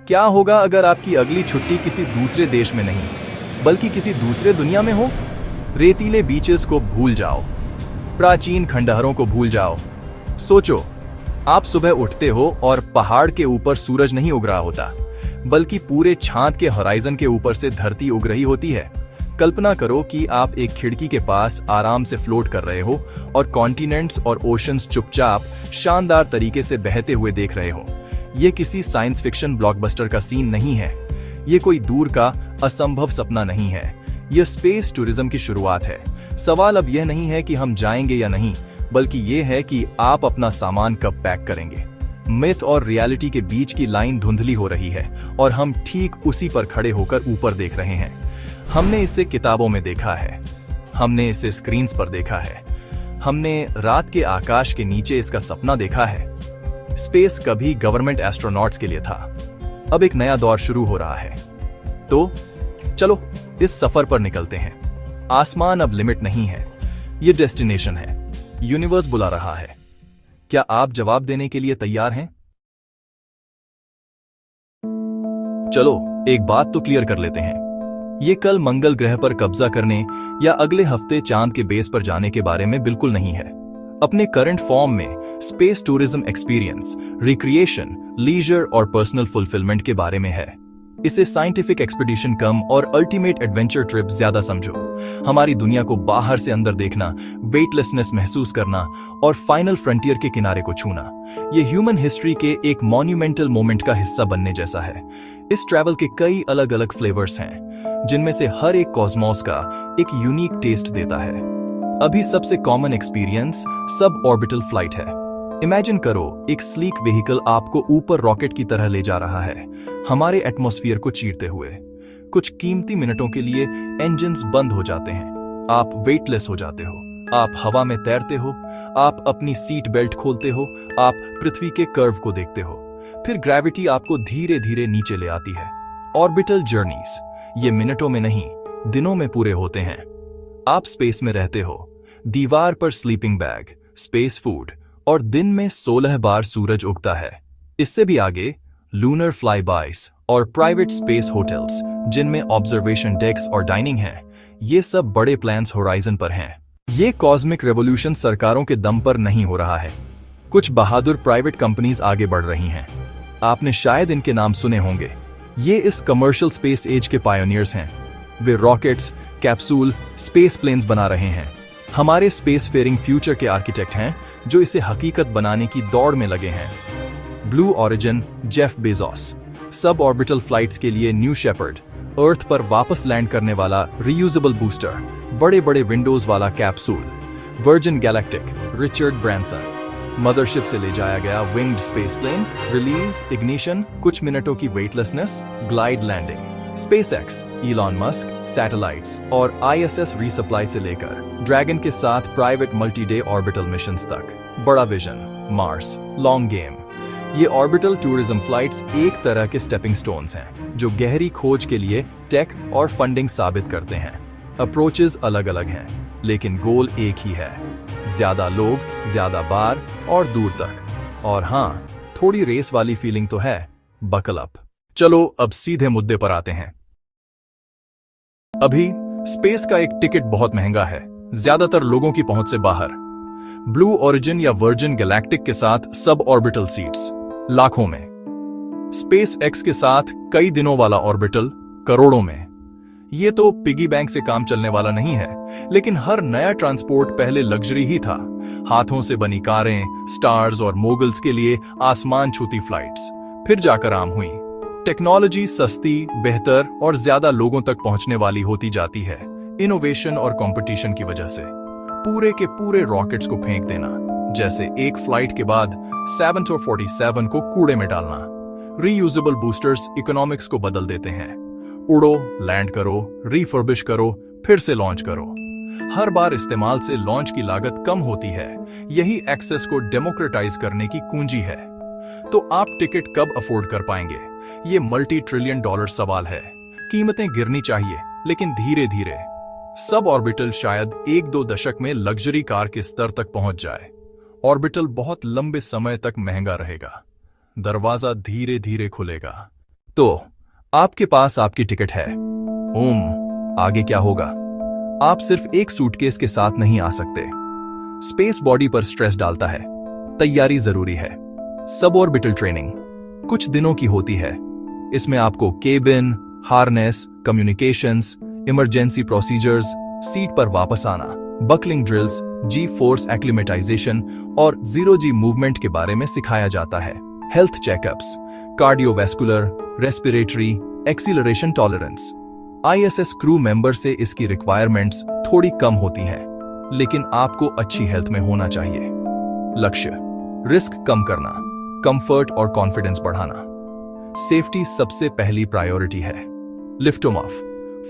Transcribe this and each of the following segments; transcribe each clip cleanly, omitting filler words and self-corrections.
क्या होगा अगर आपकी अगली छुट्टी किसी दूसरे देश में नहीं, बल्कि किसी दूसरे दुनिया में हो? रेतीले बीचेस को भूल जाओ, प्राचीन खंडहरों को भूल जाओ। सोचो, आप सुबह उठते हो और पहाड़ के ऊपर सूरज नहीं उग रहा होता, बल्कि पूरे चांद के होराइजन के ऊपर से धरती उग रही होती है। कल्पना करो कि आप एक खिड़की के पास आराम से फ्लोट कर रहे हो और कॉन्टिनेंट्स और ओशंस चुपचाप शानदार तरीके से बहते हुए देख रहे हो। ये किसी साइंस फिक्शन ब्लॉकबस्टर का सीन नहीं है। ये कोई दूर का असंभव सपना नहीं है। यह स्पेस टूरिज्म की शुरुआत है। सवाल अब यह नहीं है कि हम जाएंगे या नहीं, बल्कि यह है कि आप अपना सामान कब पैक करेंगे। मिथ और रियलिटी के बीच की लाइन धुंधली हो रही है और हम ठीक उसी पर खड़े होकर ऊपर देख रहे हैं। हमने इसे किताबों में देखा है, हमने इसे स्क्रीन्स पर देखा है, हमने रात के आकाश के नीचे इसका सपना देखा है। स्पेस कभी गवर्नमेंट एस्ट्रोनॉट्स के लिए था, अब एक नया दौर शुरू हो रहा है। तो चलो इस सफर पर निकलते हैं। आसमान अब लिमिट नहीं है, ये डेस्टिनेशन है। यूनिवर्स बुला रहा है। क्या आप जवाब देने के लिए तैयार हैं? चलो एक बात तो क्लियर कर लेते हैं। ये कल मंगल ग्रह पर कब्जा करने या अगले हफ्ते चांद के बेस पर जाने के बारे में बिल्कुल नहीं है। अपने करंट फॉर्म में space tourism experience, recreation, leisure और पर्सनल फुलफिलमेंट के बारे में है। इसे साइंटिफिक एक्सपीडिशन कम और अल्टीमेट एडवेंचर ट्रिप ज्यादा समझो। हमारी दुनिया को बाहर से अंदर देखना, वेटलेसनेस महसूस करना और फाइनल फ्रंटियर के किनारे को छूना, ये ह्यूमन हिस्ट्री के एक मॉन्यूमेंटल मोमेंट का हिस्सा बनने जैसा है। इस ट्रैवल के कई अलग अलग फ्लेवर्स हैं, जिनमें से हर एक कॉस्मोस का एक यूनिक टेस्ट देता है। अभी सबसे common experience sub orbital flight है। इमेजिन करो, एक स्लीक व्हीकल आपको ऊपर रॉकेट की तरह ले जा रहा है, हमारे एटमॉस्फेयर को चीरते हुए। कुछ कीमती मिनटों के लिए इंजन्स बंद हो जाते हैं, आप वेटलेस हो जाते हो, आप हवा में तैरते हो, आप अपनी सीट बेल्ट खोलते हो, आप पृथ्वी के कर्व को देखते हो। फिर ग्रेविटी आपको धीरे धीरे नीचे ले आती है। ऑर्बिटल जर्नीज ये मिनटों में नहीं, दिनों में पूरे होते हैं। आप स्पेस में रहते हो, दीवार पर स्लीपिंग बैग, स्पेस फूड और दिन में 16 बार सूरज उगता है। इससे भी आगे लूनर फ्लाईबाइज और प्राइवेट स्पेस होटल्स, जिनमें ऑब्जर्वेशन डेक्स और डाइनिंग है। ये सब बड़े प्लान्स होराइजन पर हैं। ये कॉस्मिक रेवोल्यूशन सरकारों के दम पर नहीं हो रहा है। कुछ बहादुर प्राइवेट कंपनीज आगे बढ़ रही हैं। आपने शायद इनके नाम सुने होंगे। ये इस कमर्शियल स्पेस एज के पायोनियर्स हैं। वे रॉकेट्स, कैप्सूल, स्पेस प्लेन्स बना रहे हैं। हमारे स्पेस फेयरिंग फ्यूचर के आर्किटेक्ट हैं, जो इसे हकीकत बनाने की दौड़ में लगे हैं। Blue origin, Jeff Bezos. सब ऑर्बिटल फ्लाइट्स के लिए न्यू शेपर्ड, अर्थ पर वापस लैंड करने वाला रीयूजेबल बूस्टर, बड़े बड़े विंडोज वाला capsule. Virgin Galactic, Richard Branson. Mothership से ले जाया गया winged space plane, release, ignition, कुछ मिनटों की weightlessness, glide landing. SpaceX, Elon Musk, satellites और आईएसएस रीसप्लाई से लेकर ड्रैगन के साथ private multi day orbital missions तक। बड़ा विजन, मार्स, लॉन्ग गेम। ये ऑर्बिटल टूरिज्म फ्लाइट्स एक तरह के स्टेपिंग स्टोन्स हैं, जो गहरी खोज के लिए टेक और फंडिंग साबित करते हैं। अप्रोचेस अलग अलग हैं, लेकिन गोल एक ही है, ज्यादा लोग, ज्यादा बार और दूर तक। और हाँ, थोड़ी रेस वाली फीलिंग तो है। Buckle up. चलो अब सीधे मुद्दे पर आते हैं। अभी स्पेस का एक टिकट बहुत महंगा है, ज्यादातर लोगों की पहुंच से बाहर। ब्लू ओरिजिन या वर्जिन गैलेक्टिक के साथ सब ऑर्बिटल सीट्स लाखों में। स्पेस एक्स के साथ कई दिनों वाला ऑर्बिटल करोड़ों में। ये तो पिगी बैंक से काम चलने वाला नहीं है, लेकिन हर नया ट्रांसपोर्ट पहले लग्जरी ही था। हाथों से बनी कारें, स्टार्स और मोगल्स के लिए आसमान छूती फ्लाइट्स, फिर जाकर आम हुई। टेक्नोलॉजी सस्ती, बेहतर और ज्यादा लोगों तक पहुंचने वाली होती जाती है, इनोवेशन और कंपटीशन की वजह से। पूरे के पूरे रॉकेट्स को फेंक देना, जैसे एक फ्लाइट के बाद 747 को कूड़े में डालना। रीयूजेबल बूस्टर्स इकोनॉमिक्स को बदल देते हैं। उड़ो, लैंड करो, रिफर्बिश करो, फिर से लॉन्च करो। हर बार इस्तेमाल से लॉन्च की लागत कम होती है। यही एक्सेस को डेमोक्रेटाइज करने की कुंजी है। तो आप टिकट कब अफोर्ड कर पाएंगे? ये मल्टी ट्रिलियन डॉलर सवाल है। कीमतें गिरनी चाहिए, लेकिन धीरे धीरे। सब ऑर्बिटल शायद 1-2 दशक में लग्जरी कार के स्तर तक पहुंच जाए। ऑर्बिटल बहुत लंबे समय तक महंगा रहेगा। दरवाजा धीरे धीरे खुलेगा। तो आपके पास आपकी टिकट है। आगे क्या होगा? आप सिर्फ एक सूटकेस के साथ नहीं आ सकते। स्पेस बॉडी पर स्ट्रेस डालता है। तैयारी जरूरी है। सबऑर्बिटल ट्रेनिंग कुछ दिनों की होती है। इसमें आपको cabin, harness, communications, emergency procedures, seat पर वापस आना, बकलिंग ड्रिल्स, जी फोर्स एक्लिमेटाइजेशन और जीरो जी मूवमेंट के बारे में सिखाया जाता है। Health checkups, cardiovascular, respiratory, acceleration tolerance. ISS crew member से इसकी रिक्वायरमेंट्स थोड़ी कम होती हैं, लेकिन आपको अच्छी हेल्थ में होना चाहिए। लक्ष्य, रिस्क कम करना, कंफर्ट और कॉन्फिडेंस बढ़ाना। सेफ्टी सबसे पहली प्रायोरिटी है। लिफ्ट ऑफ,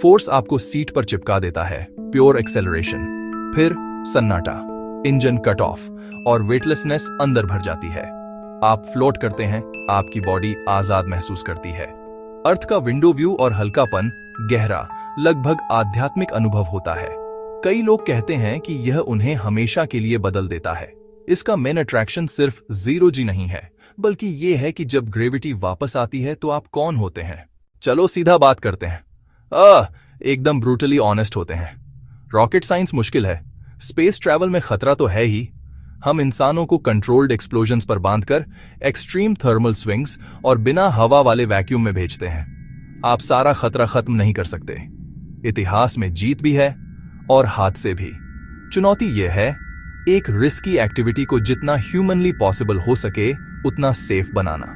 फोर्स आपको सीट पर चिपका देता है, प्योर एक्सेलरेशन। फिर सन्नाटा, इंजन कट ऑफ और वेटलेसनेस अंदर भर जाती है। आप फ्लोट करते हैं, आपकी बॉडी आजाद महसूस करती है। अर्थ का विंडो व्यू और हल्कापन, गहरा, लगभग आध्यात्मिक अनुभव होता है। कई लोग कहते हैं कि यह उन्हें हमेशा के लिए बदल देता है। इसका मेन अट्रैक्शन सिर्फ जीरो जी नहीं है, बल्कि यह है कि जब ग्रेविटी वापस आती है तो आप कौन होते हैं। चलो सीधा बात करते हैं। एकदम ब्रूटली ऑनेस्ट होते हैं। रॉकेट साइंस मुश्किल है, स्पेस ट्रैवल में खतरा तो है ही। हम इंसानों को कंट्रोल्ड एक्सप्लोजन्स पर बांधकर एक्सट्रीम थर्मल स्विंग्स और बिना हवा वाले वैक्यूम में भेजते हैं। आप सारा खतरा खत्म नहीं कर सकते। इतिहास में जीत भी है और हादसे भी। चुनौती यह है, एक रिस्की एक्टिविटी को जितना ह्यूमनली पॉसिबल हो सके उतना सेफ बनाना।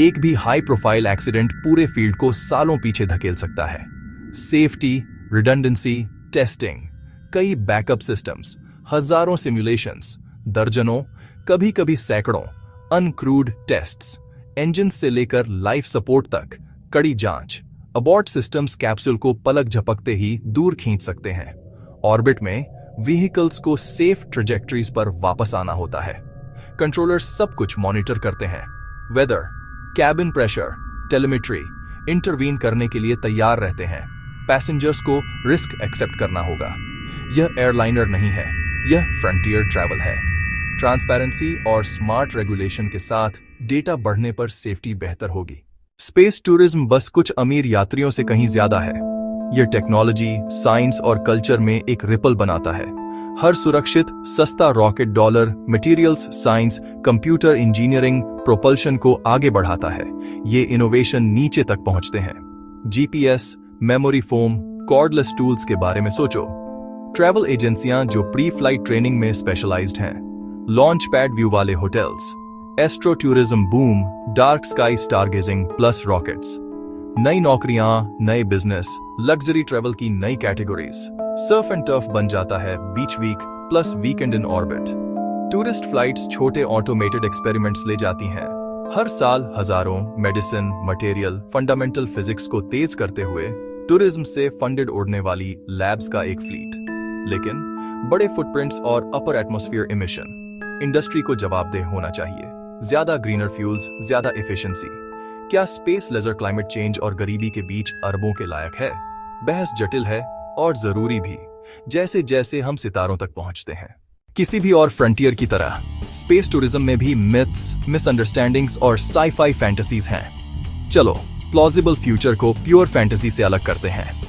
एक भी हाई प्रोफाइल एक्सीडेंट पूरे फील्ड को सालों पीछे धकेल सकता है। सेफ्टी, रिडंडेंसी, टेस्टिंग, कई बैकअप सिस्टम्स, हजारों सिमुलेशंस, दर्जनों, कभी कभी सैकड़ों अनक्रूड टेस्ट्स, इंजन से लेकर लाइफ सपोर्ट तक कड़ी जांच। अबॉर्ट सिस्टम्स कैप्सूल को पलक झपकते ही दूर खींच सकते हैं। ऑर्बिट में व्हीकल्स को सेफ ट्रेजेक्टरीज पर वापस आना होता है। कंट्रोलर्स सब कुछ मॉनिटर करते हैं। Weather, cabin pressure, telemetry, intervene करने के लिए तैयार रहते हैं। पैसेंजर्स को रिस्क एक्सेप्ट करना होगा। यह एयरलाइनर नहीं है, यह फ्रंटियर ट्रैवल है। ट्रांसपेरेंसी और स्मार्ट रेगुलेशन के साथ डेटा बढ़ने पर सेफ्टी बेहतर होगी। स्पेस टूरिज्म बस कुछ अमीर यात्रियों से कहीं ज्यादा है। यह टेक्नोलॉजी, साइंस और कल्चर में एक रिपल बनाता है। हर सुरक्षित, सस्ता rocket dollar, materials science, computer engineering, propulsion को आगे बढ़ाता है। ये इनोवेशन नीचे तक पहुंचते हैं। GPS, memory foam, cordless tools के बारे में सोचो। ट्रैवल एजेंसियां जो प्री फ्लाइट ट्रेनिंग में स्पेशलाइज्ड हैं, लॉन्च पैड व्यू वाले hotels, astro tourism boom, dark sky stargazing plus rockets, नई नौकरियां, नए बिजनेस, लग्जरी ट्रैवल की नई कैटेगरीज। सर्फ एंड टर्फ बन जाता है beach week plus weekend in orbit. Tourist flights छोटे ऑटोमेटेड एक्सपेरिमेंट्स ले जाती हैं। हर साल हजारों मेडिसिन, मटेरियल, फंडामेंटल फिजिक्स को तेज करते हुए टूरिज्म से फंडेड उड़ने वाली लैब्स का एक फ्लीट। लेकिन बड़े फुटप्रिंट्स और अपर एटमॉस्फेयर इमिशन, इंडस्ट्री को जवाबदेह होना चाहिए। ज्यादा ग्रीनर फ्यूल्स, ज्यादा एफिशिएंसी। क्या स्पेस लेजर क्लाइमेट चेंज और गरीबी के बीच अरबों के लायक है? बहस जटिल है और जरूरी भी, जैसे जैसे हम सितारों तक पहुंचते हैं। किसी भी और फ्रंटियर की तरह स्पेस टूरिज्म में भी मिथ्स, मिसअंडरस्टैंडिंग्स और साई-फाई फैंटेसीज हैं। चलो प्लॉजिबल फ्यूचर को प्योर फैंटेसी से अलग करते हैं।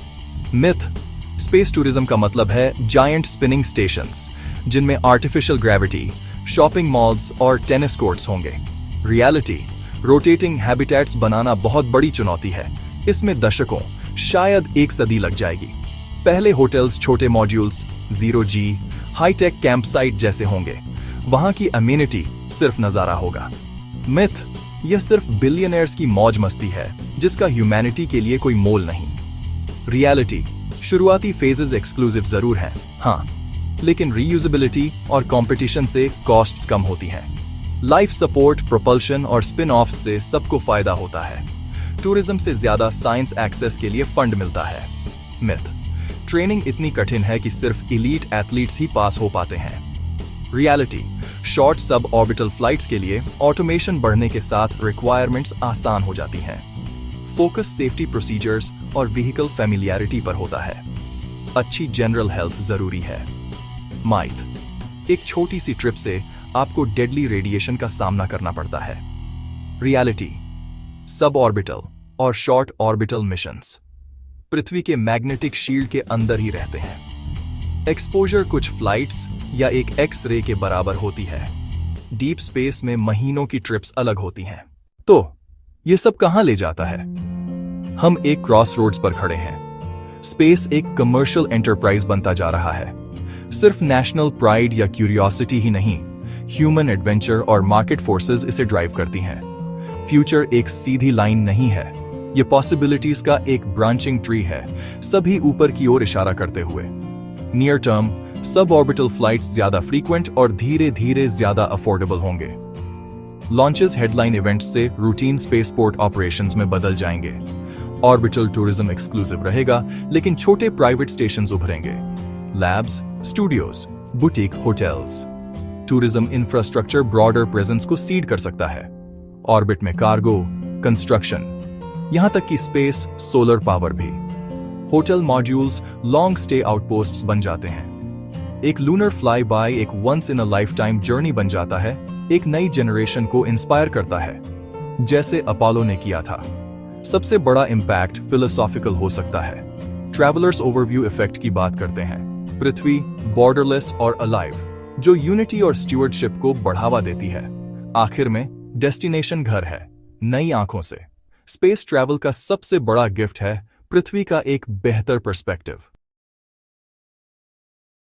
मिथ, स्पेस टूरिज्म का मतलब है जायंट स्पिनिंग स्टेशंस जिनमें आर्टिफिशियल ग्रेविटी, शॉपिंग मॉल्स और टेनिस कोर्ट्स होंगे। रियलिटी, रोटेटिंग हैबिटेट्स बनाना बहुत बड़ी चुनौती है। इसमें दशकों, शायद एक सदी लग जाएगी। पहले होटल्स छोटे मॉड्यूल्स, जीरो जी, हाईटेक कैंप साइट जैसे होंगे। वहां की अम्यूनिटी सिर्फ नजारा होगा। मिथ, यह सिर्फ बिलियनर्स की मौज मस्ती है जिसका ह्यूमैनिटी के लिए कोई मोल नहीं। रियलिटी, शुरुआती फेजेस एक्सक्लूसिव जरूर हैं, हाँ, लेकिन रीयूजेबिलिटी और कंपटीशन से कॉस्ट्स कम होती हैं। लाइफ सपोर्ट, प्रोपल्शन और स्पिन ऑफ्स से सबको फायदा होता है। टूरिज्म से ज्यादा साइंस एक्सेस के लिए फंड मिलता है। मिथ, ट्रेनिंग इतनी कठिन है कि सिर्फ इलीट एथलीट्स ही पास हो पाते हैं। रियलिटी, शॉर्ट सब ऑर्बिटल फ्लाइट्स के लिए ऑटोमेशन बढ़ने के साथ रिक्वायरमेंट्स आसान हो जाती हैं। फोकस सेफ्टी प्रोसीजर्स और व्हीकल फैमिलियरिटी पर होता है। अच्छी जनरल हेल्थ जरूरी है। माइथ, एक छोटी सी ट्रिप से आपको डेडली रेडिएशन का सामना करना पड़ता है। रियलिटी, सब ऑर्बिटल, और शॉर्ट ऑर्बिटल मिशंस पृथ्वी के मैग्नेटिक शील्ड के अंदर ही रहते हैं। एक्सपोजर कुछ फ्लाइट्स या एक एक्स रे के बराबर होती है। डीप स्पेस में महीनों की ट्रिप्स अलग होती हैं। तो ये सब कहां ले जाता है? हम एक क्रॉस रोड्स पर खड़े हैं। स्पेस एक कमर्शियल एंटरप्राइज बनता जा रहा है। सिर्फ नेशनल प्राइड या क्यूरियोसिटी ही नहीं, ह्यूमन एडवेंचर और मार्केट फोर्सेस इसे ड्राइव करती हैं। फ्यूचर एक सीधी लाइन नहीं है, ये पॉसिबिलिटीज का एक ब्रांचिंग ट्री है, सभी ऊपर की ओर इशारा करते हुए। Near term sub orbital flights ज्यादा फ्रीक्वेंट और धीरे धीरे ज्यादा अफोर्डेबल होंगे। लॉन्चेस हेडलाइन इवेंट्स से रूटीन स्पेसपोर्ट ऑपरेशंस में बदल जाएंगे। ऑर्बिटल टूरिज्म एक्सक्लूसिव रहेगा, लेकिन छोटे प्राइवेट स्टेशंस उभरेंगे। Labs, studios, boutique, hotels. Tourism infrastructure broader presence को सीड कर सकता है। ऑर्बिट में कार्गो, कंस्ट्रक्शन, यहां तक कि स्पेस सोलर पावर भी। Hotel modules long stay outposts बन जाते हैं। एक लूनर फ्लाई बाय एक once in a lifetime journey बन जाता है, एक नई जनरेशन को इंस्पायर करता है, जैसे अपोलो ने किया था। सबसे बड़ा इंपैक्ट फिलोसॉफिकल हो सकता है। ट्रैवलर्स ओवरव्यू इफेक्ट की बात करते हैं। पृथ्वी बॉर्डरलेस और अलाइव, जो यूनिटी और स्टुअर्डशिप को बढ़ावा देती है। आखिर में डेस्टिनेशन घर है, नई आंखों से। स्पेस ट्रैवल का सबसे बड़ा गिफ्ट है पृथ्वी का एक बेहतर पर्सपेक्टिव।